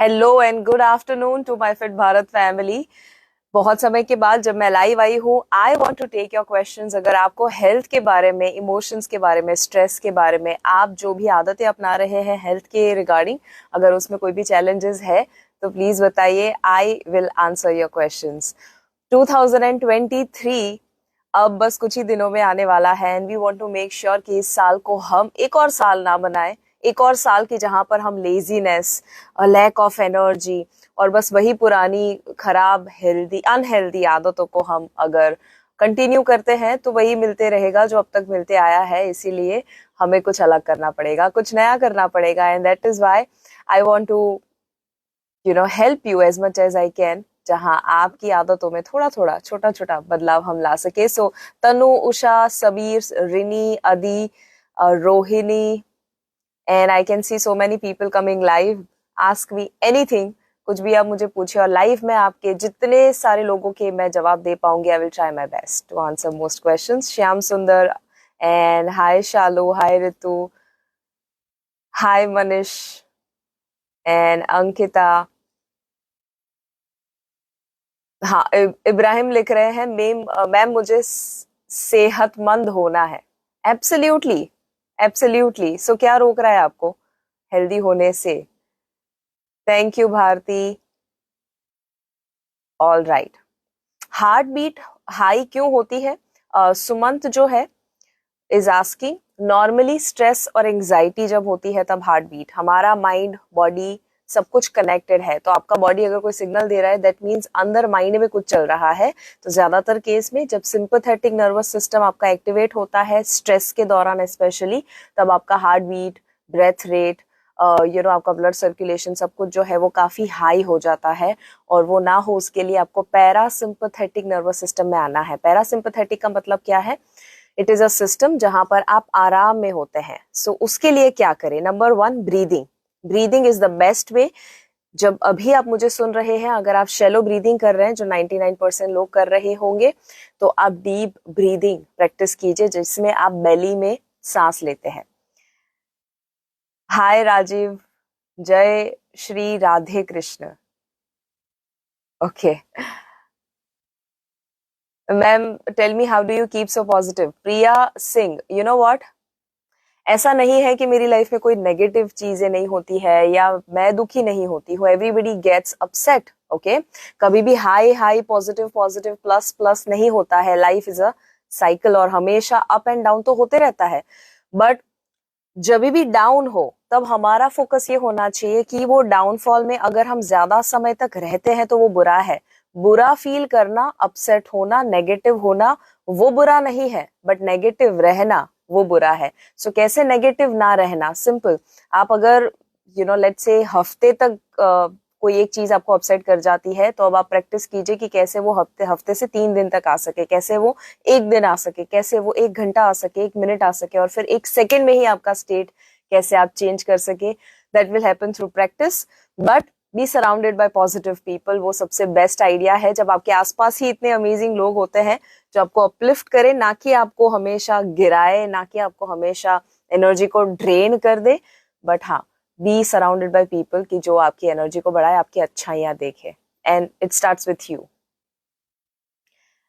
Hello and good afternoon to my Fit Bharat family. बहुत समय के बाद जब मैं लाइव आई हूँ, I want to take your questions. अगर आपको हेल्थ के बारे में, इमोशंस के बारे में, स्ट्रेस के बारे में, आप जो भी आदतें अपना रहे हैं हेल्थ के रिगार्डिंग, अगर उसमें कोई भी चैलेंजेस है तो प्लीज बताइए। I will answer your questions. 2023 अब बस कुछ ही दिनों में आने वाला है and we want to make sure कि इस साल को हम एक और साल ना बनाए, एक और साल की जहां पर हम लेजीनेस, लैक ऑफ एनर्जी और बस वही पुरानी खराब हेल्दी अनहेल्दी आदतों को हम अगर कंटिन्यू करते हैं तो वही मिलते रहेगा जो अब तक मिलते आया है। इसीलिए हमें कुछ अलग करना पड़ेगा, कुछ नया करना पड़ेगा and that is why I want to help you as much as I can, जहां आपकी आदतों में थोड़ा थोड़ा छोटा छोटा बदलाव हम ला सके। सो तनु, उषा, सबीर, रिनी, अदी, Rohini and I can see so many people coming live. Ask me anything, कुछ भी आप मुझे पूछे और लाइव में आपके जितने सारे लोगों के मैं जवाब दे पाऊंगी, I will try my best to answer most questions. Shyam Sundar and hi Shalu, hi Ritu, hi Manish and Ankita. हाँ, इब्राहिम लिख रहे हैं मैम मुझे सेहतमंद होना है। Absolutely, absolutely. सो क्या रोक रहा है आपको हेल्दी होने से? Thank you Bharti. All right. Heart beat high क्यों होती है? सुमंत जो है इज आस्किंग। नॉर्मली स्ट्रेस और एंजाइटी जब होती है तब हार्ट बीट, हमारा माइंड बॉडी सब कुछ कनेक्टेड है। तो आपका बॉडी अगर कोई सिग्नल दे रहा है दैट मीन्स अंदर माइंड में कुछ चल रहा है। तो ज्यादातर केस में जब सिंपैथेटिक नर्वस सिस्टम आपका एक्टिवेट होता है स्ट्रेस के दौरान स्पेशली, तब आपका हार्ट बीट, ब्रेथ रेट, आपका ब्लड सर्कुलेशन सब कुछ जो है वो काफी हाई हो जाता है। और वो ना हो उसके लिए आपको पैरासिम्पैथेटिक नर्वस सिस्टम में आना है। पैरासिम्पैथेटिक का मतलब क्या है? इट इज अ सिस्टम जहां पर आप आराम में होते हैं। सो उसके लिए क्या करें? Number one, breathing. Breathing is the best वे। जब अभी आप मुझे सुन रहे हैं, अगर आप शैलो ब्रीदिंग कर रहे हैं जो 99% लोग कर रहे होंगे, तो आप डीप ब्रीदिंग प्रैक्टिस कीजिए जिसमें आप बेली में सांस लेते हैं। हाय राजीव, जय Shri Radhe Krishna. Okay ma'am, tell me how do you keep so positive? Priya Singh, you know what, ऐसा नहीं है कि मेरी लाइफ में कोई नेगेटिव चीजें नहीं होती है या मैं दुखी नहीं होती हूँ। Everybody gets upset, okay. कभी भी high high positive positive plus plus नहीं होता है। लाइफ इज अ साइकिल और हमेशा अप एंड डाउन तो होते रहता है। बट जब भी डाउन हो तब हमारा फोकस ये होना चाहिए कि वो डाउनफॉल में अगर हम ज्यादा समय तक रहते हैं तो वो बुरा है। बुरा फील करना, अपसेट होना, नेगेटिव होना वो बुरा नहीं है, बट नेगेटिव रहना वो बुरा है। सो कैसे नेगेटिव ना रहना? सिंपल। आप अगर लेट्स से हफ्ते तक कोई एक चीज आपको अपसेट कर जाती है, तो अब आप प्रैक्टिस कीजिए कि कैसे वो हफ्ते हफ्ते से 3 दिन तक आ सके, कैसे वो एक दिन आ सके, कैसे वो 1 घंटा आ सके, 1 मिनट आ सके, और फिर 1 सेकेंड में ही आपका स्टेट कैसे आप चेंज कर सके। That will happen through practice. But B surrounded bye positive people, वो सबसे बेस्ट आइडिया है। जब आपके आसपास ही इतने अमेजिंग लोग होते हैं जो आपको अपलिफ्ट करे, ना कि आपको हमेशा गिराए, ना कि आपको हमेशा एनर्जी को ड्रेन कर दे, बट हाँ, बी सराउंडेड बाय पीपल कि जो आपकी एनर्जी को बढ़ाए, आपकी अच्छाइयां देखे। And it starts with you.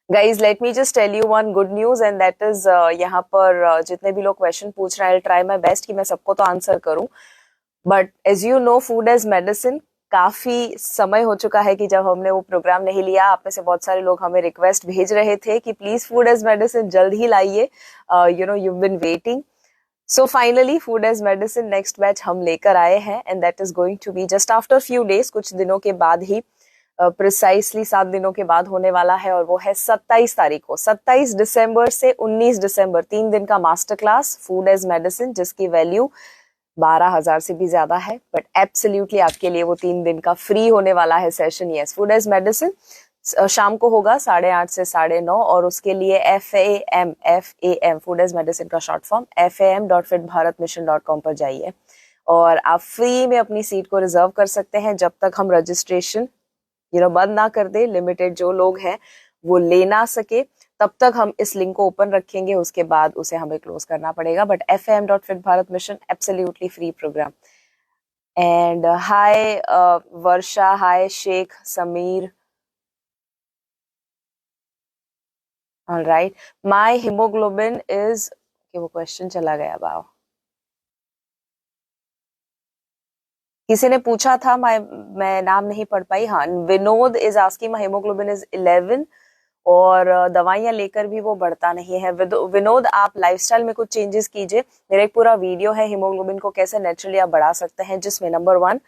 Guys, let me just tell you one good news and that is, यहाँ पर जितने भी लोग क्वेश्चन पूछ रहे हैं, आई ट्राई माई बेस्ट कि मैं सबको तो आंसर करूं। But as you know, food as medicine, काफी समय हो चुका है कि जब हमने वो प्रोग्राम नहीं लिया। आप में से बहुत सारे लोग हमें रिक्वेस्ट भेज रहे थे कि प्लीज फूड एज मेडिसिन जल्द ही लाइए, you been waiting. So finally food as medicine next batch हम लेकर आए हैं and that is going to be just after few days, कुछ दिनों के बाद ही, प्रिसाइसली 7 दिनों के बाद होने वाला है। और वो है 27 तारीख को, 27 दिसंबर से 19 दिसंबर, 3 दिन का master class food as medicine, जिसकी वैल्यू 12,000 से भी ज्यादा है। बट एब्सोल्युटली आपके लिए वो 3 दिन का फ्री होने वाला है session. Yes, food as medicine शाम को होगा 8:30 से 9:30, और उसके लिए FAM फूड एज मेडिसिन का शॉर्ट फॉर्म fam.fitbharatmission.com पर जाइए और आप फ्री में अपनी सीट को रिजर्व कर सकते हैं जब तक हम रजिस्ट्रेशन बंद ना कर दे। लिमिटेड जो लोग हैं वो ले ना सके तब तक हम इस लिंक को ओपन रखेंगे, उसके बाद उसे हमें क्लोज करना पड़ेगा। But fam.fitbharatmission absolutely free program. And hi Varsha, hi Sheikh Sameer. All right. My hemoglobin is, okay, वो क्वेश्चन चला गया बाव. किसी ने पूछा था, मैं नाम नहीं पढ़ पाई. हाँ, Vinod is asking my haemoglobin is 11 और दवाइयां लेकर भी वो बढ़ता नहीं है. विनोद, आप लाइफस्टाइल में कुछ चेंजेस कीजिए. मेरा एक पूरा वीडियो है हेमोग्लोबिन को कैसे नेचुरली आप बढ़ा सकते हैं, जिसमें number 1,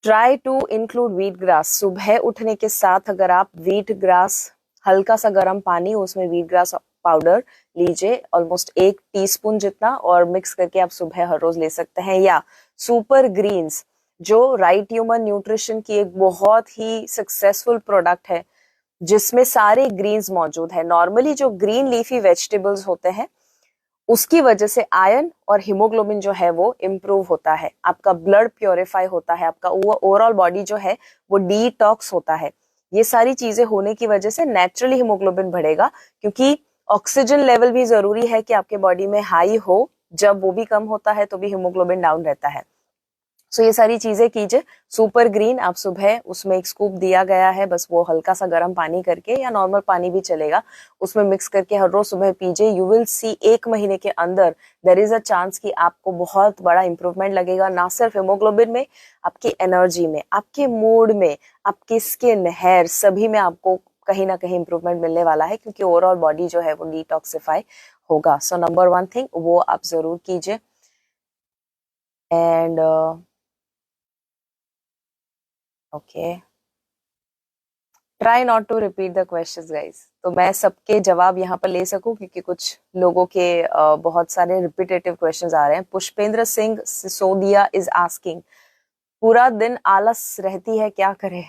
try to include wheat grass. सुबह उठने के साथ अगर आप व्हीट ग्रास, हल्का सा गर्म पानी, उसमें व्हीट ग्रास पाउडर लीजिए, ऑलमोस्ट 1 टीस्पून जितना, और मिक्स करके आप सुबह हर रोज ले सकते हैं. या सुपर ग्रीन्स, जो राइट ह्यूमन न्यूट्रिशन की एक बहुत ही सक्सेसफुल प्रोडक्ट है, जिसमें सारे ग्रीन्स मौजूद है. नॉर्मली जो ग्रीन लीफी वेजिटेबल्स होते हैं, उसकी वजह से आयरन और हीमोग्लोबिन जो है वो इम्प्रूव होता है, आपका ब्लड प्योरीफाई होता है, आपका ओवरऑल बॉडी जो है वो डिटॉक्स होता है. ये सारी चीजें होने की वजह से नेचुरली हीमोग्लोबिन बढ़ेगा, क्योंकि ऑक्सीजन लेवल भी जरूरी है कि आपके बॉडी में हाई हो. जब वो भी कम होता है तो भी हीमोग्लोबिन डाउन रहता है. सो ये सारी चीजें कीजिए. सुपर ग्रीन आप सुबह, उसमें एक स्कूप दिया गया है, बस वो हल्का सा गर्म पानी करके, या नॉर्मल पानी भी चलेगा, उसमें मिक्स करके हर रोज सुबह पीजिए. यू विल सी 1 महीने के अंदर देयर इज अ चांस कि आपको बहुत बड़ा इंप्रूवमेंट लगेगा, ना सिर्फ हेमोग्लोबिन में, आपकी एनर्जी में, आपके मूड में, आपकी स्किन, हेयर, सभी में आपको कहीं ना कहीं इंप्रूवमेंट मिलने वाला है, क्योंकि ओवरऑल बॉडी जो है वो डिटॉक्सिफाई होगा. सो नंबर 1 थिंग वो आप जरूर कीजिए. And okay, try not to repeat the questions guys, तो मैं सबके जवाब यहाँ पर ले सकूं, क्योंकि कुछ लोगों के बहुत सारे रिपीटेटिव क्वेश्चंस आ रहे हैं. पुष्पेंद्र सिंह सिसोदिया इज आस्किंग, पूरा दिन आलस रहती है, क्या करें?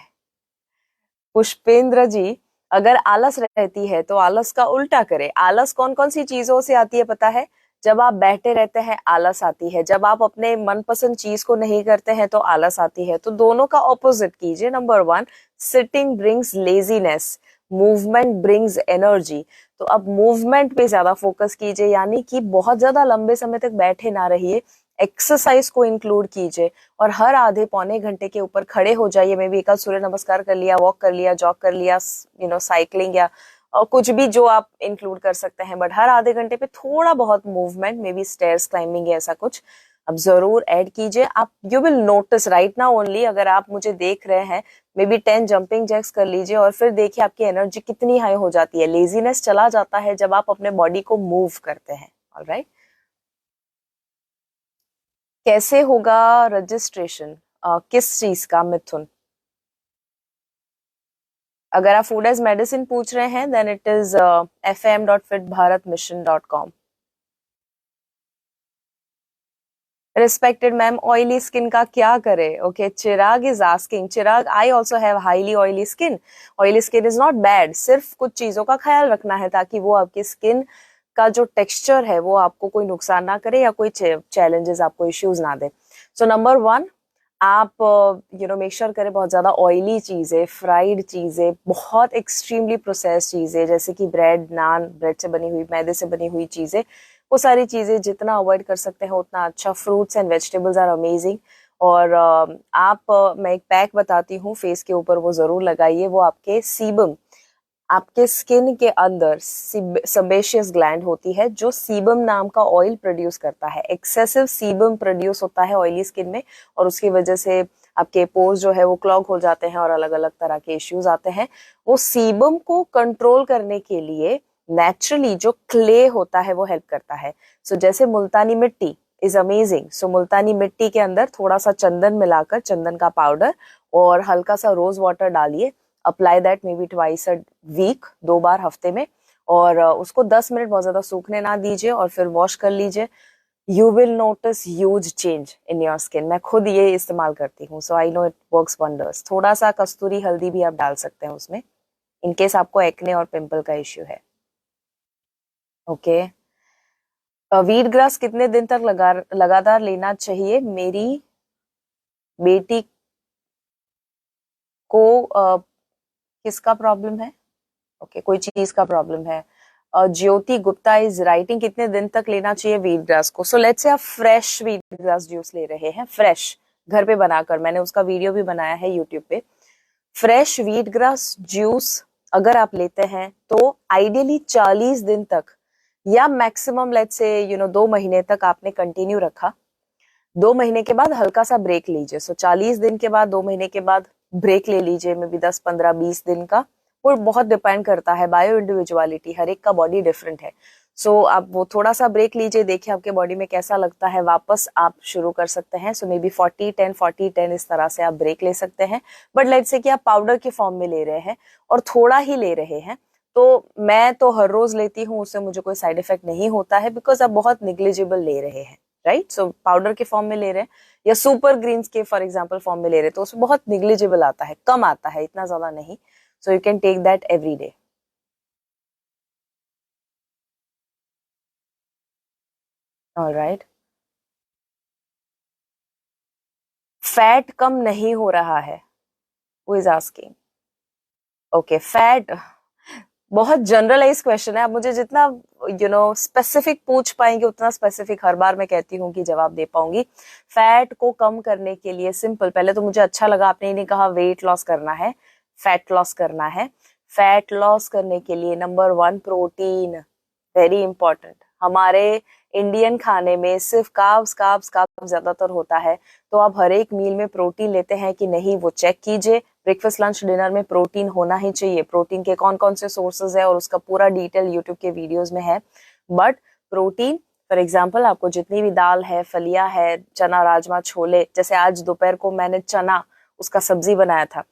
पुष्पेंद्र जी, अगर आलस रहती है तो आलस का उल्टा करें. आलस कौन कौन सी चीजों से आती है पता है? जब आप बैठे रहते हैं आलस आती है, जब आप अपने मनपसंद चीज को नहीं करते हैं तो आलस आती है. तो दोनों का ऑपोजिट कीजिए. Number 1, sitting brings laziness, movement brings energy. तो अब मूवमेंट पे ज्यादा फोकस कीजिए, यानी कि बहुत ज्यादा लंबे समय तक बैठे ना रहिए, एक्सरसाइज को इंक्लूड कीजिए, और हर आधे पौने घंटे के ऊपर खड़े हो जाइए. मे बी एक सूर्य नमस्कार कर लिया, वॉक कर लिया, जॉग कर लिया, साइकिलिंग, या और कुछ भी जो आप इंक्लूड कर सकते हैं, बट हर आधे घंटे पे थोड़ा बहुत movement, may be stairs climbing या ऐसा कुछ अब जरूर ऐड कीजिए. आप you will notice right now only, अगर आप मुझे देख रहे हैं, मे बी 10 जंपिंग जैक्स कर लीजिए, और फिर देखिए आपकी एनर्जी कितनी हाई हो जाती है. लेजीनेस चला जाता है जब आप अपने बॉडी को मूव करते हैं. ऑलराइट, कैसे होगा रजिस्ट्रेशन? किस चीज का, मिथुन? अगर आप फूड एज मेडिसिन पूछ रहे हैं, then it is fm.fitbharatmission.com. Respected ma'am, oily skin का क्या करे? Okay, Chirag is asking. Chirag, I also have highly oily skin. Oily skin is not bad, सिर्फ कुछ चीजों का ख्याल रखना है ताकि वो आपकी स्किन का जो टेक्सचर है वो आपको कोई नुकसान ना करे, या कोई चैलेंजेस, आपको इश्यूज ना दे. सो नंबर 1, आप मेक श्योर करें बहुत ज्यादा ऑयली चीजें, फ्राइड चीजें, बहुत एक्सट्रीमली प्रोसेस चीजें, जैसे कि ब्रेड, नान, ब्रेड से बनी हुई, मैदे से बनी हुई चीजें, वो सारी चीजें जितना अवॉइड कर सकते हैं उतना अच्छा. Fruits and vegetables are amazing. और मैं एक पैक बताती हूँ फेस के ऊपर, वो जरूर लगाइए. वो आपके सीबम, आपके स्किन के अंदर सेबेशियस ग्लैंड होती है, जो सीबम नाम का ऑयल प्रोड्यूस करता है. एक्सेसिव सीबम प्रोड्यूस होता है ऑयली स्किन में, और उसकी वजह से आपके पोर्स जो है वो क्लॉग हो जाते हैं, और अलग अलग तरह के इश्यूज आते हैं. वो सीबम को कंट्रोल करने के लिए नेचुरली जो क्ले होता है वो हेल्प करता है. सो जैसे मुल्तानी मिट्टी इज अमेजिंग. सो मुल्तानी मिट्टी के अंदर थोड़ा सा चंदन मिलाकर, चंदन का पाउडर, और हल्का सा रोज वाटर डालिए. Apply that maybe twice a week, 2 बार हफ्ते में, और उसको 10 मिनट बहुत ज्यादा सूखने ना दीजिए, और फिर वॉश कर लीजिए. You will notice huge change in your skin. मैं खुद ये इस्तेमाल करती हूँ, so I know it works wonders. थोड़ा सा कस्तूरी हल्दी भी आप डाल सकते हैं उसमें, इनकेस आपको एक्ने और पिंपल का इश्यू है. ओके, व्हीट ग्रास कितने दिन तक लगातार लेना चाहिए? मेरी बेटी को किसका प्रॉब्लम है? ओके, कोई चीज का प्रॉब्लम है. ज्योति गुप्ता इज राइटिंग, कितने दिन तक लेना चाहिए व्हीट ग्रास को? सो लेट्स से आप फ्रेश व्हीट ग्रास जूस ले रहे हैं, फ्रेश, घर पे बनाकर, मैंने उसका वीडियो भी बनाया है यूट्यूब पे। फ्रेश व्हीट ग्रास जूस अगर आप लेते हैं तो आइडियली 40 दिन तक या मैक्सिमम लेट्स से 2 महीने तक आपने कंटिन्यू रखा। 2 महीने के बाद हल्का सा ब्रेक लीजिए। सो 40 दिन के बाद 2 महीने के बाद ब्रेक ले लीजिए, मे बी 10 15 20 दिन का। वो बहुत डिपेंड करता है, बायो इंडिविजुअलिटी, हर एक का बॉडी डिफरेंट है। सो आप वो थोड़ा सा ब्रेक लीजिए, देखिए आपके बॉडी में कैसा लगता है, वापस आप शुरू कर सकते हैं। सो मे बी 40-10 इस तरह से आप ब्रेक ले सकते हैं। बट लेट्स से कि आप पाउडर के फॉर्म में ले रहे हैं और थोड़ा ही ले रहे हैं, तो मैं तो हर रोज लेती हूँ, उससे मुझे कोई साइड इफेक्ट नहीं होता है, बिकॉज आप बहुत निग्लिजिबल ले रहे हैं, राइट। सो पाउडर के फॉर्म में ले रहे हैं या सुपर ग्रीन्स के फॉर एग्जांपल फॉर्म में ले रहे हैं, तो उसमें बहुत निग्लिजिबल आता है, कम आता है, इतना ज्यादा नहीं। So you can take that every day. Alright. Fat कम नहीं हो रहा है, who is asking? Okay, fat बहुत जनरलाइज क्वेश्चन है। आप मुझे जितना स्पेसिफिक पूछ पाएंगे उतना स्पेसिफिक हर बार मैं कहती हूँ कि जवाब दे पाऊंगी। फैट को कम करने के लिए सिंपल, पहले तो मुझे अच्छा लगा आपने नहीं कहा वेट लॉस करना है, फैट लॉस करना है। फैट लॉस करने के लिए नंबर 1 प्रोटीन, वेरी इंपॉर्टेंट। हमारे इंडियन खाने में सिर्फ कार्ब्स कार्ब्स कार्ब्स ज्यादातर होता है, तो आप हर एक मील में प्रोटीन लेते हैं कि नहीं वो चेक कीजिए। ब्रेकफास्ट लंच डिनर में प्रोटीन होना ही चाहिए। प्रोटीन के कौन कौन से सोर्सेज है और उसका पूरा डिटेल यूट्यूब के वीडियोस में है। बट प्रोटीन फॉर एग्जांपल आपको जितनी भी दाल है, फलियां है, चना राजमा छोले, जैसे आज दोपहर को मैंने चना उसका सब्जी बनाया था,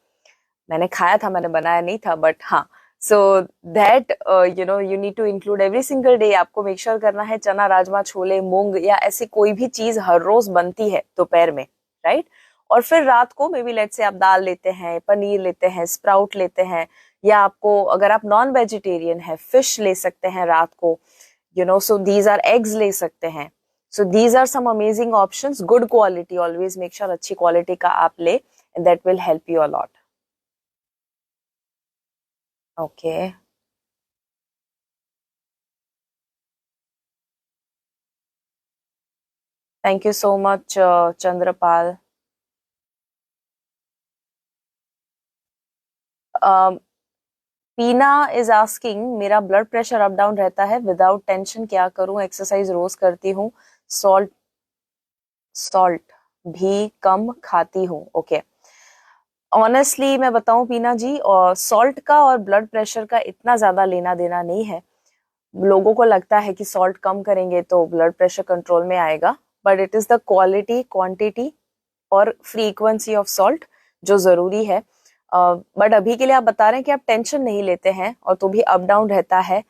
मैंने खाया था, मैंने बनाया नहीं था, बट हाँ। So that you need to include every single day. आपको मेक श्योर करना है चना राजमा छोले मूंग या ऐसी कोई भी चीज हर रोज बनती है दोपहर में, राइट। और फिर रात को मे बी लेट से आप दाल लेते हैं, पनीर लेते हैं, स्प्राउट लेते हैं, या आपको अगर आप नॉन वेजिटेरियन है फिश ले सकते हैं रात को, सो दीज आर एग्स ले सकते हैं। So these are some amazing options, good quality, always make sure अच्छी क्वालिटी का आप ले, and that will help you a lot. Okay, thank you so much Chandrapal. Pina is asking मेरा ब्लड प्रेशर अप डाउन रहता है विदाउट टेंशन, क्या करूं? Exercise रोज करती हूँ, सॉल्ट सॉल्ट भी कम खाती हूँ। ओके, ऑनेस्टली मैं बताऊं पीना जी, और सॉल्ट का और ब्लड प्रेशर का इतना ज्यादा लेना देना नहीं है। लोगों को लगता है कि सॉल्ट कम करेंगे तो ब्लड प्रेशर कंट्रोल में आएगा, but it is the quality, quantity और फ्रीक्वेंसी ऑफ सॉल्ट जो जरूरी है। बट अभी के लिए आप बता रहे हैं कि आप टेंशन नहीं लेते हैं और तो भी अप डाउन रहता है,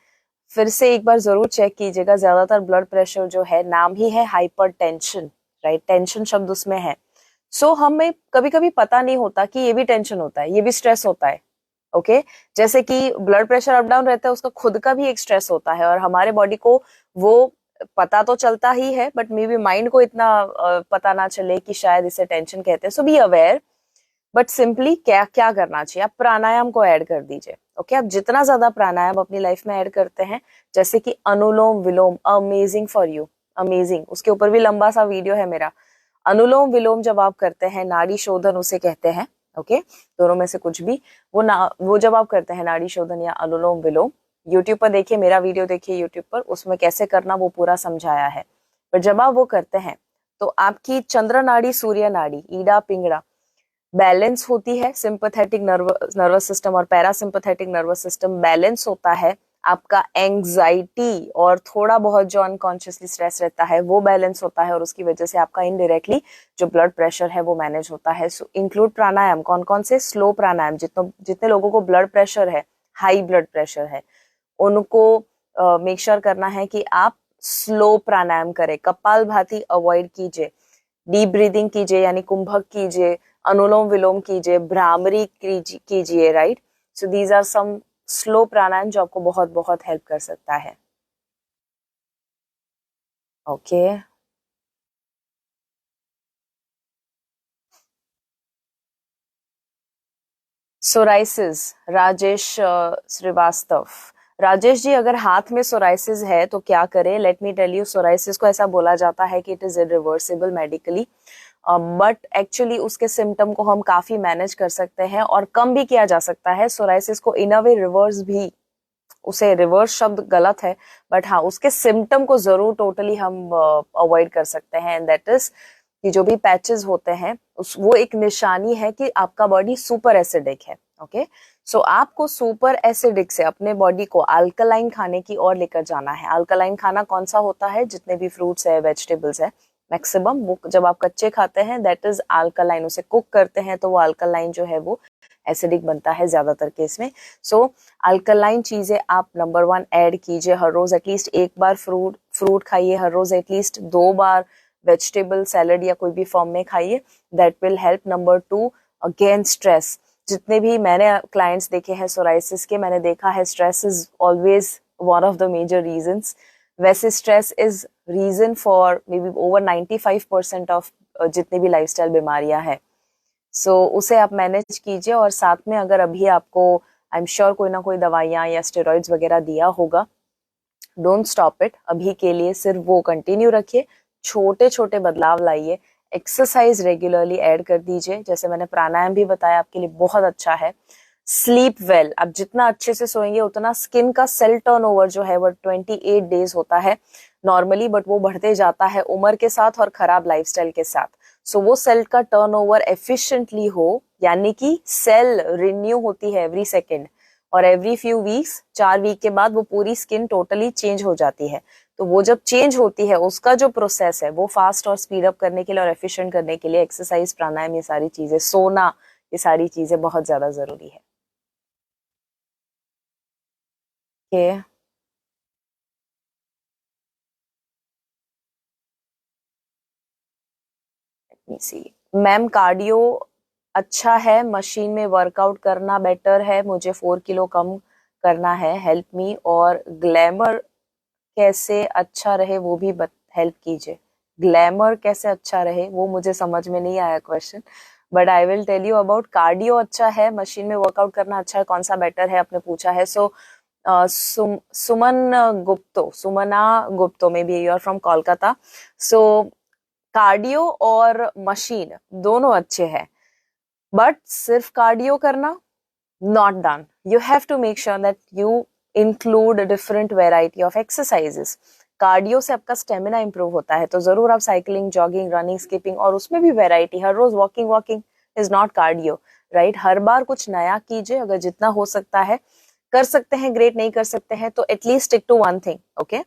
फिर से एक बार जरूर चेक कीजिएगा। ज्यादातर ब्लड प्रेशर जो है, नाम ही है हाइपर टेंशन, राइट, टेंशन शब्द उसमें है। सो हमें कभी कभी पता नहीं होता कि ये भी टेंशन होता है, ये भी स्ट्रेस होता है। ओके, जैसे कि ब्लड प्रेशर अप डाउन रहता है, उसका खुद का भी एक स्ट्रेस होता है, और हमारे बॉडी को वो पता तो चलता ही है, बट मे बी माइंड को इतना पता ना चले कि शायद इसे टेंशन कहते हैं। सो बी अवेयर, बट सिंपली क्या क्या करना चाहिए, आप प्राणायाम को ऐड कर दीजिए। ओके, आप जितना ज्यादा प्राणायाम अपनी लाइफ में ऐड करते हैं, जैसे कि अनुलोम विलोम, अमेजिंग फॉर यू, अमेजिंग, उसके ऊपर भी लंबा सा वीडियो है मेरा। अनुलोम विलोम जब आप करते हैं, नाड़ी शोधन उसे कहते हैं, ओके, दोनों में से कुछ भी, वो जब आप करते हैं नाड़ी शोधन या अनुलोम विलोम, यूट्यूब पर देखिए, मेरा वीडियो देखिए यूट्यूब पर, उसमें कैसे करना वो पूरा समझाया है। पर जब आप वो करते हैं तो आपकी चंद्र नाड़ी, सूर्य नाड़ी, ईड़ा पिंगड़ा बैलेंस होती है। सिंपैथेटिक नर्वस सिस्टम और पैरासिम्पैथेटिक नर्वस सिस्टम बैलेंस होता है। आपका एंग्जाइटी और थोड़ा बहुत जो अनकॉन्शियसली स्ट्रेस रहता है वो बैलेंस होता है, और उसकी वजह से आपका इनडायरेक्टली जो ब्लड प्रेशर है वो मैनेज होता है। सो इंक्लूड प्राणायाम, कौन कौन से? स्लो प्राणायाम, जितने लोगों को ब्लड प्रेशर है, हाई ब्लड प्रेशर है, उनको मेक श्योर करना है कि आप स्लो प्राणायाम करें। कपालभाति अवॉइड कीजिए, डीप ब्रीदिंग कीजिए, यानी कुंभक कीजिए, अनुलोम विलोम कीजिए, भ्रामरी कीजिए, right. So these are some slow pranayama जो आपको बहुत बहुत हेल्प कर सकता है। Okay, psoriasis, Rajesh Srivastava. राजेश जी, अगर हाथ में सोराइसिस है तो क्या करें? Let me tell you, psoriasis को ऐसा बोला जाता है कि it is irreversible medically. But actually उसके सिम्टम को हम काफी मैनेज कर सकते हैं और कम भी किया जा सकता है। सोराइसिस को इन अ वे रिवर्स भी, उसे रिवर्स शब्द गलत है बट हाँ उसके सिम्टम को जरूर टोटली हम अवॉइड कर सकते हैं, एंड दैट इज कि जो भी पैचेस होते हैं वो एक निशानी है कि आपका बॉडी सुपर एसिडिक है। ओके, सो आपको सुपर एसिडिक से अपने बॉडी को अल्कलाइन खाने की ओर लेकर जाना है। अल्कलाइन खाना कौन सा होता है? जितने भी फ्रूट्स है, वेजिटेबल्स है, मैक्सिमम वो जब आप कच्चे खाते हैं दैट इज अल्कलाइन, उसे कुक करते हैं तो वो अल्कलाइन जो है वो एसिडिक बनता है ज्यादातर केस में। सो अल्कलाइन चीजें आप नंबर 1 ऐड कीजिए। हर रोज एटलीस्ट एक बार फ्रूट खाइए, हर रोज एटलीस्ट 2 बार वेजिटेबल सैलड या कोई भी फॉर्म में खाइए, that will help. Number 2, again stress. जितने भी मैंने क्लाइंट्स देखे हैं सोराइसिस के, मैंने देखा है stress is always one of the major reasons. वैसे stress is reason for maybe over 95% of जितने भी लाइफस्टाइल बीमारियां हैं। सो उसे आप मैनेज कीजिए, और साथ में अगर अभी आपको आई एम श्योर कोई ना कोई दवाइयां या स्टेरॉइड्स वगैरह दिया होगा, डोंट स्टॉप इट। अभी के लिए सिर्फ वो कंटिन्यू रखिए, छोटे छोटे बदलाव लाइए, एक्सरसाइज रेगुलरली ऐड कर दीजिए। जैसे मैंने प्राणायाम भी बताया, आपके लिए बहुत अच्छा है। स्लीप वेल, आप जितना अच्छे से सोएंगे उतना स्किन का सेल टर्नओवर जो है वो 28 डेज होता है नॉर्मली, बट वो बढ़ते जाता है उम्र के साथ और खराब लाइफस्टाइल के साथ। सो वो सेल का टर्नओवर एफिशिएंटली हो, यानी कि सेल रिन्यू होती है एवरी सेकेंड, और एवरी फ्यू वीक्स, 4 वीक के बाद वो पूरी स्किन टोटली चेंज हो जाती है। तो वो जब चेंज होती है उसका जो प्रोसेस है वो फास्ट और स्पीड अप करने के लिए और एफिशिएंट करने के लिए एक्सरसाइज, प्राणायाम, ये सारी चीजें, सोना, ये सारी चीजें बहुत ज्यादा जरूरी है। ओके, मैम कार्डियो अच्छा है, मशीन में वर्कआउट करना बेटर है, मुझे 4 किलो कम करना है, हेल्प मी। और ग्लैमर कैसे अच्छा रहे वो भी हेल्प कीजिए। ग्लैमर कैसे अच्छा रहे वो मुझे समझ में नहीं आया question, but I will tell you about. Cardio अच्छा है, मशीन में वर्कआउट करना अच्छा है, कौन सा बेटर है आपने पूछा है। So Sumana Gupto, maybe you are from Kolkata. So cardio और मशीन दोनों अच्छे हैं, बट सिर्फ कार्डियो करना not done. You have to make sure that you include different variety of exercises. Cardio से आपका स्टेमिना इंप्रूव होता है, तो जरूर आप साइकिलिंग, जॉगिंग, रनिंग, स्किपिंग, और उसमें भी वेराइटी, हर रोज walking is not cardio, right. हर बार कुछ नया कीजिए, अगर जितना हो सकता है कर सकते हैं ग्रेट, नहीं कर सकते हैं तो at least stick to one thing, okay.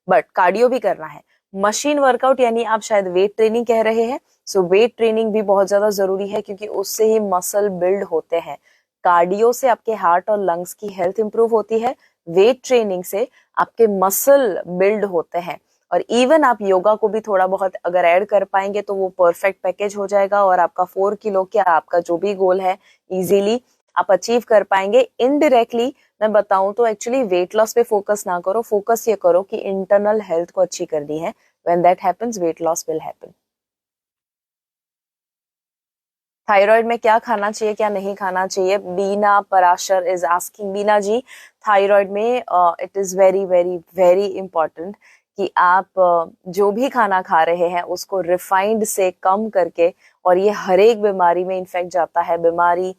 But cardio भी करना है। मशीन वर्कआउट यानी आप शायद वेट ट्रेनिंग कह रहे हैं। सो वेट ट्रेनिंग भी बहुत ज्यादा जरूरी है, क्योंकि उससे ही मसल बिल्ड होते हैं। कार्डियो से आपके हार्ट और लंग्स की हेल्थ इंप्रूव होती है, वेट ट्रेनिंग से आपके मसल बिल्ड होते हैं। और इवन आप योगा को भी थोड़ा बहुत अगर ऐड कर पाएंगे तो वो परफेक्ट पैकेज हो जाएगा, और आपका 4 किलो क्या, आपका जो भी गोल है इजीली आप अचीव कर पाएंगे। इनडायरेक्टली मैं बताऊं तो एक्चुअली वेट लॉस पे फोकस ना करो, फोकस ये करो कि इंटरनल हेल्थ को अच्छी करनी है। When that happens, weight loss will happen. Thyroid में क्या खाना चाहिए, क्या नहीं खाना चाहिए? Bina Parashar is asking. Bina ji, thyroid में it is very very very important कि आप जो भी खाना खा रहे हैं उसको रिफाइंड से कम करके, और ये हर एक बीमारी में इन्फेक्ट जाता है। बीमारी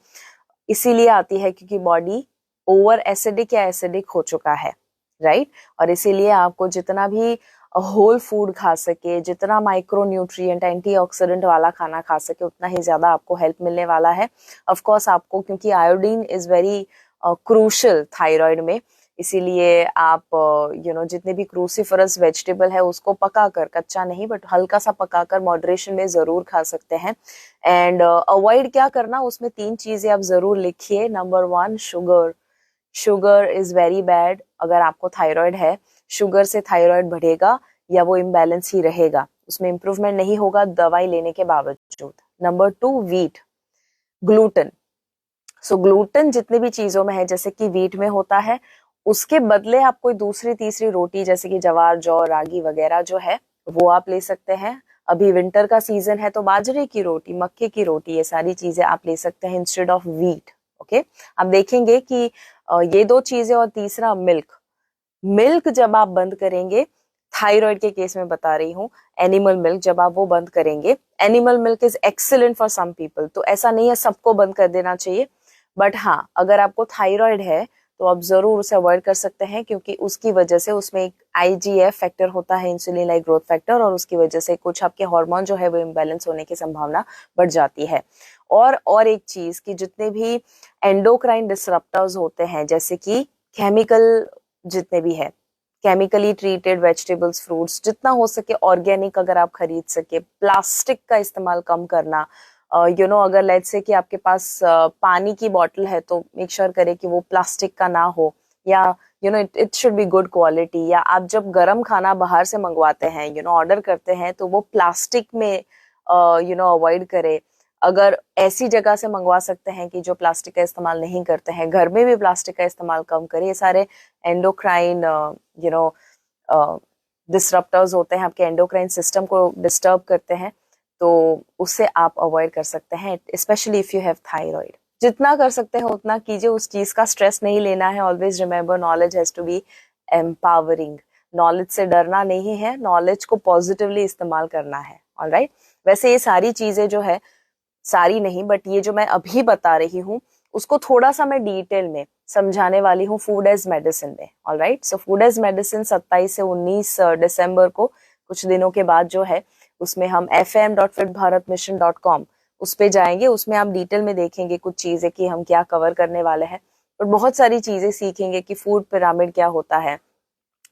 इसीलिए आती है क्योंकि बॉडी ओवर एसिडिक या एसिडिक हो चुका है, राइट। और इसीलिए आपको जितना भी होल फूड खा सके, जितना माइक्रो न्यूट्रिएंट, एंटीऑक्सीडेंट वाला खाना खा सके, उतना ही ज्यादा आपको हेल्प मिलने वाला है। ऑफ कोर्स आपको, क्योंकि iodine is very crucial thyroid में, इसीलिए आप जितने भी क्रूसीफरस वेजिटेबल है उसको पकाकर, कच्चा नहीं बट हल्का सा पकाकर मॉडरेशन में जरूर खा सकते हैं। एंड अवॉइड क्या करना, उसमें 3 चीजें आप जरूर लिखिए। Number 1, sugar. Sugar is very bad. अगर आपको थायराइड है, शुगर से थायराइड बढ़ेगा या वो इम्बैलेंस ही रहेगा, उसमें इंप्रूवमेंट नहीं होगा दवाई लेने के बावजूद। Number 2, wheat, gluten. So gluten जितने भी चीजों में है, जैसे कि वीट में होता है, उसके बदले आप कोई दूसरी तीसरी रोटी, जैसे कि जवार, जौ, रागी वगैरह जो है वो आप ले सकते हैं। अभी विंटर का सीजन है तो बाजरे की रोटी, मक्के की रोटी, ये सारी चीजें आप ले सकते हैं इंस्टेड ऑफ वीट, ओके। आप देखेंगे कि ये 2 चीजें, और तीसरा मिल्क। मिल्क जब आप बंद करेंगे थायराइड के केस में बता रही हूँ, एनिमल मिल्क जब आप वो बंद करेंगे, animal milk is excellent for some people, तो ऐसा नहीं है सबको बंद कर देना चाहिए, बट हाँ अगर आपको थायराइड है तो आप जरूर उसे अवॉइड कर सकते हैं, क्योंकि उसकी वजह से उसमें एक IGF फैक्टर होता है, इंसुलिन लाइक ग्रोथ फैक्टर, और उसकी वजह से कुछ आपके हार्मोन जो है वो इम्बैलेंस होने की संभावना बढ़ जाती है। और एक चीज कि जितने भी एंडोक्राइन डिसरप्टर्स होते हैं, जैसे कि केमिकल, जितने भी है केमिकली ट्रीटेड वेजिटेबल्स, फ्रूट्स, जितना हो सके ऑर्गेनिक अगर आप खरीद सके, प्लास्टिक का इस्तेमाल कम करना, अगर लेट्स से कि आपके पास पानी की बॉटल है तो मेक श्योर करें कि वो प्लास्टिक का ना हो, या it should be good quality, या आप जब गरम खाना बाहर से मंगवाते हैं ऑर्डर करते हैं तो वो प्लास्टिक में अवॉइड करें। अगर ऐसी जगह से मंगवा सकते हैं कि जो प्लास्टिक का इस्तेमाल नहीं करते हैं, घर में भी प्लास्टिक का इस्तेमाल कम करें। ये सारे एंडोक्राइन डिसरप्टर्स होते हैं, आपके एंडोक्राइन सिस्टम को डिस्टर्ब करते हैं, तो उससे आप अवॉइड कर सकते हैं, specially if you have thyroid. जितना कर सकते हैं उतना कीजिए, उस चीज का स्ट्रेस नहीं लेना है। Always remember, knowledge has to be empowering. Knowledge से डरना नहीं है, नॉलेज को पॉजिटिवली इस्तेमाल करना है। ऑलराइट, वैसे ये सारी चीजें जो है, सारी नहीं बट ये जो मैं अभी बता रही हूँ उसको थोड़ा सा मैं डिटेल में समझाने वाली हूँ फूड एज मेडिसिन में। Alright, so food as medicine 27 से 19 दिसंबर को, कुछ दिनों के बाद जो है, उसमें हम fm.fitbharatmission.com उस पे जाएंगे। उसमें आप डिटेल में देखेंगे कुछ चीजें कि हम क्या कवर करने वाले हैं, और बहुत सारी चीजें सीखेंगे कि फूड पिरामिड क्या होता है,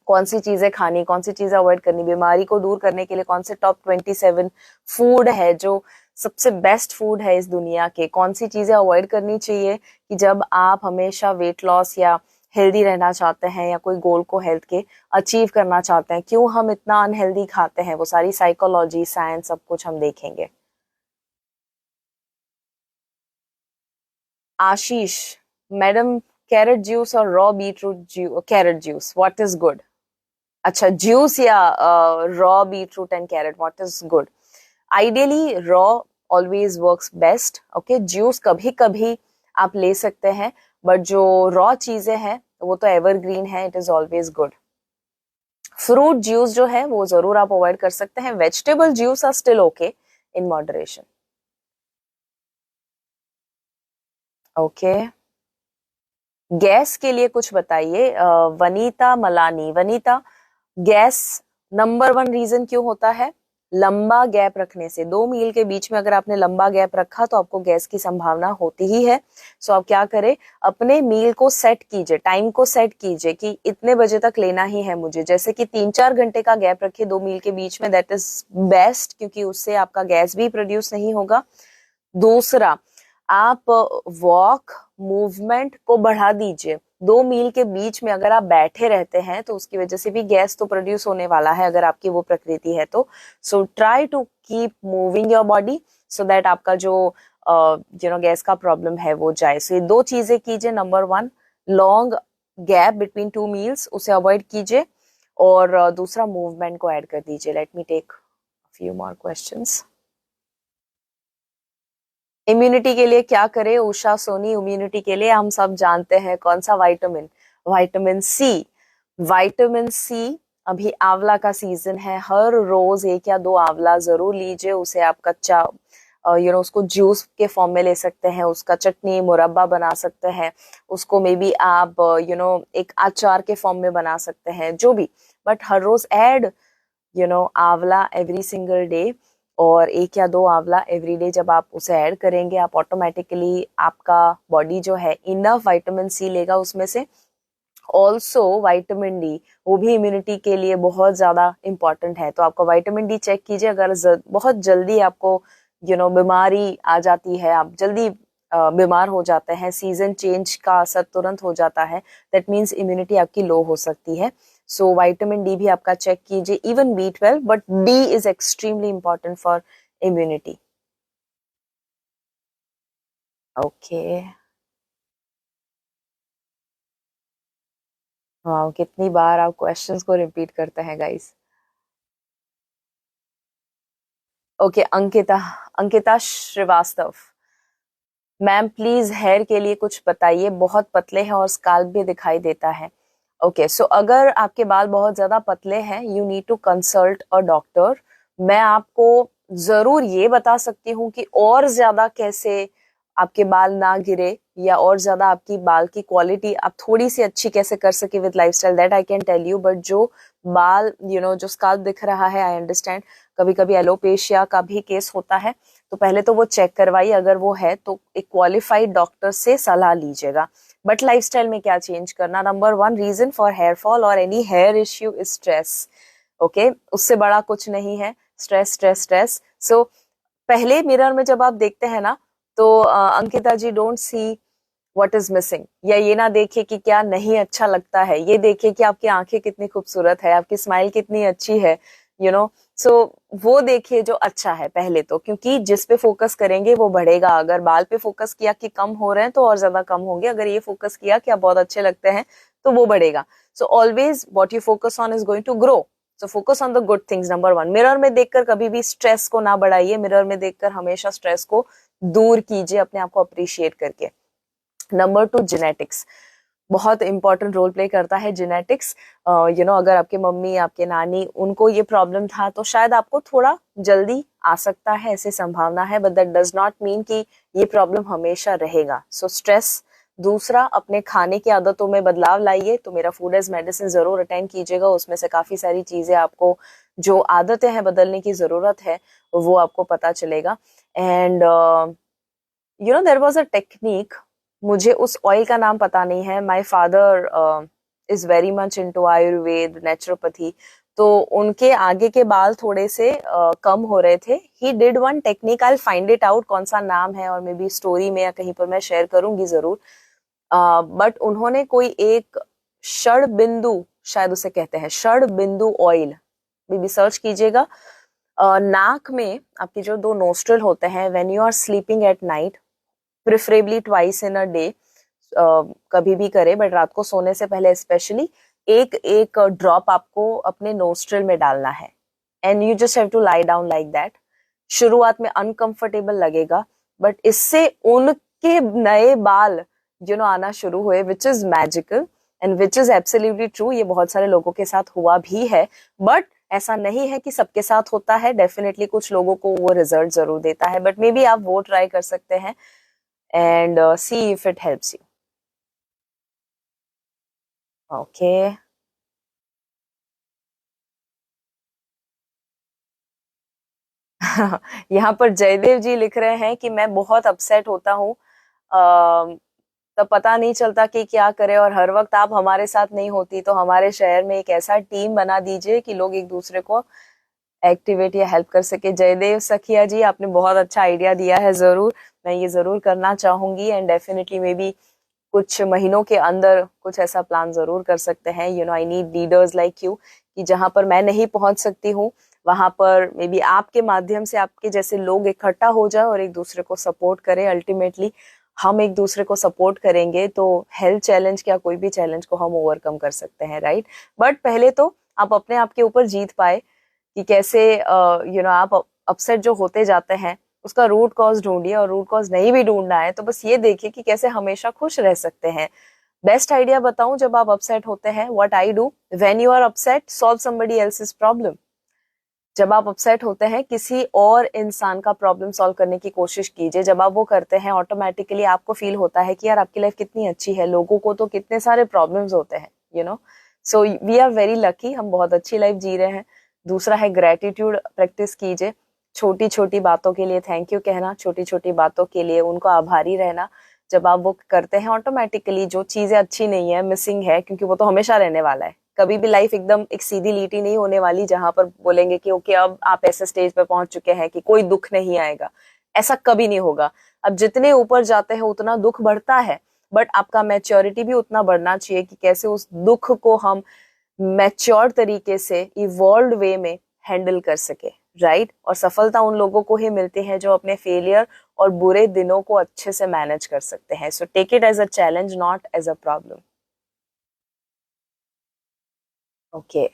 कौन सी चीजें खानी, कौन सी चीजें अवॉइड करनी, बीमारी को दूर करने के लिए कौन से टॉप 27 फूड है जो सबसे बेस्ट फूड है इस दुनिया के, कौन सी चीजें अवॉइड करनी चाहिए कि जब आप हमेशा वेट लॉस या हेल्दी रहना चाहते हैं, या कोई गोल को हेल्थ के अचीव करना चाहते हैं, क्यों हम इतना अनहेल्दी खाते हैं, वो सारी साइकोलॉजी, साइंस, सब कुछ हम देखेंगे। आशीष मैडम, कैरेट जूस और raw beetroot carrot juice, what is good? अच्छा, जूस या raw beetroot and carrot, what is good? Ideally raw always works best. Okay, juice कभी कभी आप ले सकते हैं, बट जो रॉ चीजें हैं वो तो एवरग्रीन है, it is always good. Fruit juice जो है वो जरूर आप अवॉइड कर सकते हैं। Vegetable juice are still okay in moderation. Okay, gas के लिए कुछ बताइए। Vanita Malani, Vanita, gas number 1 reason क्यों होता है? लंबा गैप रखने से। 2 मील के बीच में अगर आपने लंबा गैप रखा तो आपको गैस की संभावना होती ही है। सो आप क्या करें, अपने मील को सेट कीजिए, टाइम को सेट कीजिए कि इतने बजे तक लेना ही है मुझे, जैसे कि 3-4 घंटे का गैप रखिए 2 मील के बीच में, दैट इज बेस्ट, क्योंकि उससे आपका गैस भी प्रोड्यूस नहीं होगा। दूसरा, आप वॉक मूवमेंट को बढ़ा दीजिए। 2 मील के बीच में अगर आप बैठे रहते हैं तो उसकी वजह से भी गैस तो प्रोड्यूस होने वाला है, अगर आपकी वो प्रकृति है तो। So try to keep moving your body so that आपका जो गैस का प्रॉब्लम है वो जाए। सो ये 2 चीजें कीजिए। Number 1, long gap between 2 meals, उसे अवॉइड कीजिए, और दूसरा, मूवमेंट को ऐड कर दीजिए। Let me take few more questions. Immunity के लिए क्या करें? उषा सोनी, इम्यूनिटी के लिए हम सब जानते हैं कौन सा vitamin, vitamin C. Vitamin C, अभी आंवला का सीजन है, हर रोज 1 या 2 आंवला जरूर लीजिए। उसे आप कच्चा उसको जूस के फॉर्म में ले सकते हैं, उसका चटनी मुरब्बा बना सकते हैं, उसको मे बी आप एक अचार के फॉर्म में बना सकते हैं, जो भी, बट हर रोज ऐड आंवला एवरी सिंगल डे, और 1 या 2 आंवला एवरीडे जब आप उसे ऐड करेंगे, आप ऑटोमेटिकली आपका बॉडी जो है इनफ विटामिन सी लेगा उसमें से। ऑल्सो विटामिन डी, वो भी इम्यूनिटी के लिए बहुत ज्यादा इंपॉर्टेंट है, तो आपको विटामिन डी चेक कीजिए। अगर बहुत जल्दी आपको बीमारी आ जाती है, आप जल्दी बीमार हो जाते हैं, सीजन चेंज का असर तुरंत हो जाता है, दैट मीन्स इम्यूनिटी आपकी लो हो सकती है। सो विटामिन डी भी आपका चेक कीजिए, even B12, but D is extremely important for immunity. Okay, वाह, कितनी बार आप क्वेश्चंस को रिपीट करते हैं guys. Okay, Ankita, Ankita Srivastava, ma'am please hair के लिए कुछ बताइए, बहुत पतले हैं और स्काल्प भी दिखाई देता है। ओके, सो अगर आपके बाल बहुत ज्यादा पतले हैं, you need to consult a doctor. मैं आपको जरूर ये बता सकती हूँ कि और ज्यादा कैसे आपके बाल ना गिरे, या और ज्यादा आपकी बाल की क्वालिटी आप थोड़ी सी अच्छी कैसे कर सके with lifestyle, that I can tell you. But जो बाल जो स्काल्प दिख रहा है, आई अंडरस्टैंड कभी कभी एलोपेशिया का भी केस होता है, तो पहले तो वो चेक करवाइए, अगर वो है तो एक क्वालिफाइड डॉक्टर से सलाह लीजिएगा। बट लाइफस्टाइल में क्या चेंज करना, number one reason for hair fall और any hair issue is stress. Okay, उससे बड़ा कुछ नहीं है, स्ट्रेस स्ट्रेस स्ट्रेस। सो पहले मिरर में जब आप देखते हैं ना, तो Ankita ji, don't see what is missing, या ये ना देखे कि क्या नहीं अच्छा लगता है, ये देखे कि आपकी आंखें कितनी खूबसूरत है, आपकी स्माइल कितनी अच्छी है, यू नो। सो वो देखिए जो अच्छा है पहले तो, क्योंकि जिस पे फोकस करेंगे वो बढ़ेगा। अगर बाल पे फोकस किया कि कम हो रहे हैं तो और ज्यादा कम होंगे, अगर ये फोकस किया कि आप बहुत अच्छे लगते हैं तो वो बढ़ेगा। So always what you focus on is going to grow. So focus on the good things, number one. Mirror में देखकर कभी भी स्ट्रेस को ना बढ़ाइए, मिरर में देखकर हमेशा स्ट्रेस को दूर कीजिए, अपने आप को अप्रिशिएट करके। नंबर टू, जेनेटिक्स बहुत इंपॉर्टेंट रोल प्ले करता है। जेनेटिक्स, अगर आपके मम्मी, आपके नानी, उनको ये प्रॉब्लम था तो शायद आपको थोड़ा जल्दी आ सकता है, ऐसी संभावना है, but that does not mean कि ये प्रॉब्लम हमेशा रहेगा। So stress. दूसरा, अपने खाने की आदतों में बदलाव लाइए। तो मेरा फूड एज मेडिसिन जरूर अटेंड कीजिएगा, उसमें से काफी सारी चीजें आपको, जो आदतें हैं बदलने की जरूरत है, वो आपको पता चलेगा। And there was a technique, मुझे उस ऑयल का नाम पता नहीं है। My father is very much into Ayurveda, naturopathy, तो उनके आगे के बाल थोड़े से कम हो रहे थे। He did one technique, I will find it out कौन सा नाम है, और मे बी स्टोरी में या कहीं पर मैं शेयर करूंगी जरूर। बट उन्होंने कोई एक षड बिंदु, शायद उसे कहते हैं षड बिंदु ऑयल, मे बी सर्च कीजिएगा। नाक में आपकी जो दो नोस्ट्रल होते हैं, when you are sleeping at night, preferably twice in a day, कभी भी करे, बट रात को सोने से पहले स्पेशली एक एक ड्रॉप आपको अपने नोस्ट्रल में डालना है, and you just have to lie down like that. शुरुआत में अनकंफर्टेबल लगेगा, बट इससे उनके नए बाल आना शुरू हुए, which is magical and which is absolutely true. ये बहुत सारे लोगों के साथ हुआ भी है, बट ऐसा नहीं है कि सबके साथ होता है। डेफिनेटली कुछ लोगों को वो रिजल्ट जरूर देता है, बट मे बी आप वो ट्राई कर सकते हैं and see if it helps you. Okay. यहाँ पर जयदेव जी लिख रहे हैं कि मैं बहुत अपसेट होता हूँ, तब पता नहीं चलता कि क्या करे, और हर वक्त आप हमारे साथ नहीं होती, तो हमारे शहर में एक ऐसा टीम बना दीजिए कि लोग एक दूसरे को एक्टिवेट या हेल्प कर सके। जयदेव सखिया जी, आपने बहुत अच्छा आइडिया दिया है, जरूर मैं ये जरूर करना चाहूंगी, एंड डेफिनेटली मे बी कुछ महीनों के अंदर कुछ ऐसा प्लान जरूर कर सकते हैं। I need leaders like you, कि जहां पर मैं नहीं पहुंच सकती हूँ वहां पर मे बी आपके माध्यम से आपके जैसे लोग इकट्ठा हो जाए और एक दूसरे को सपोर्ट करें। अल्टीमेटली हम एक दूसरे को सपोर्ट करेंगे तो हेल्थ चैलेंज क्या, कोई भी चैलेंज को हम ओवरकम कर सकते हैं, राइट। बट पहले तो आप अपने आप के ऊपर जीत पाए कि कैसे आप अपसेट जो होते जाते हैं उसका रूट कॉज ढूंढिए, और रूट कॉज नहीं भी ढूंढना है तो बस ये देखिए कि कैसे हमेशा खुश रह सकते हैं। बेस्ट आइडिया बताऊं, जब आप अपसेट होते हैं, what I do when you are upset, solve somebody else's problem. जब आप अपसेट होते हैं, किसी और इंसान का प्रॉब्लम सॉल्व करने की कोशिश कीजिए। जब आप वो करते हैं, ऑटोमेटिकली आपको फील होता है कि यार आपकी लाइफ कितनी अच्छी है, लोगों को तो कितने सारे प्रॉब्लम्स होते हैं, so we are very lucky, हम बहुत अच्छी लाइफ जी रहे हैं। दूसरा है ग्रेटिट्यूड प्रैक्टिस कीजिए, छोटी छोटी बातों के लिए थैंक यू कहना, छोटी छोटी बातों के लिए उनको आभारी रहना। जब आप वो करते हैं, ऑटोमेटिकली जो चीजें अच्छी नहीं है, मिसिंग है, क्योंकि वो तो हमेशा रहने वाला है, कभी भी लाइफ एकदम एक सीधी लीटी नहीं होने वाली जहां पर बोलेंगे कि ओके अब आप ऐसे स्टेज पे पहुंच चुके हैं कि कोई दुख नहीं आएगा, ऐसा कभी नहीं होगा। अब जितने ऊपर जाते हैं उतना दुख बढ़ता है, बट आपका मैच्योरिटी भी उतना बढ़ना चाहिए कि कैसे उस दुख को हम मैच्योर तरीके से इवॉल्व वे में हैंडल कर सके, राइट। और सफलता उन लोगों को ही मिलती है जो अपने फेलियर और बुरे दिनों को अच्छे से मैनेज कर सकते हैं। So take it as a challenge, not as a problem. Okay,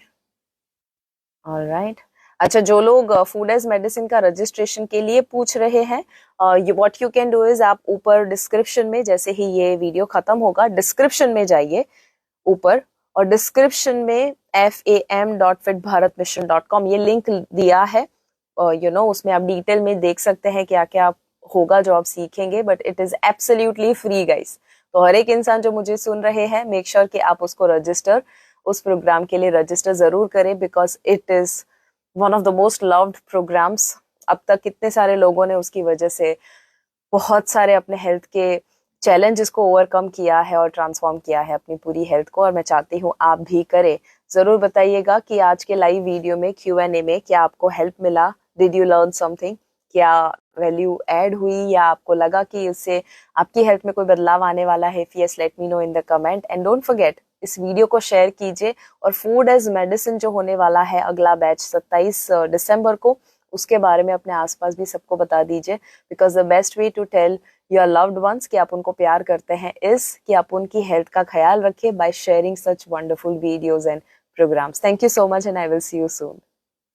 alright. अच्छा, जो लोग फूड एज मेडिसिन का रजिस्ट्रेशन के लिए पूछ रहे हैं, what you can do is, आप ऊपर डिस्क्रिप्शन में, जैसे ही ये वीडियो खत्म होगा डिस्क्रिप्शन में जाइए, ऊपर और डिस्क्रिप्शन में fam.fitbharatmission.com ये लिंक दिया है, उसमें आप डिटेल में देख सकते हैं क्या क्या होगा जो आप सीखेंगे, but it is absolutely free guys. तो हर एक इंसान जो मुझे सुन रहे हैं, मेक श्योर कि आप उसको रजिस्टर, उस प्रोग्राम के लिए रजिस्टर जरूर करें, because it is one of the most loved programmes. अब तक कितने सारे लोगों ने उसकी वजह से बहुत सारे अपने हेल्थ के चैलेंजेस को ओवरकम किया है और ट्रांसफॉर्म किया है अपनी पूरी हेल्थ को, और मैं चाहती हूँ आप भी करें। जरूर बताइएगा कि आज के लाइव वीडियो में Q&A में क्या आपको हेल्प मिला, डिड यू लर्न समथिंग, क्या वैल्यू ऐड हुई, या आपको लगा कि इससे आपकी हेल्थ में कोई बदलाव आने वाला है। If yes, let me know in the comment and don't forget इस वीडियो को शेयर कीजिए। और फूड एज मेडिसिन जो होने वाला है अगला बैच 27 दिसंबर को, उसके बारे में अपने आसपास भी सबको बता दीजिए, because the best way to tell your loved ones कि आप उनको प्यार करते हैं इज कि आप उनकी हेल्थ का ख्याल रखें by sharing such wonderful videos and programs. Thank you so much and I will see you soon.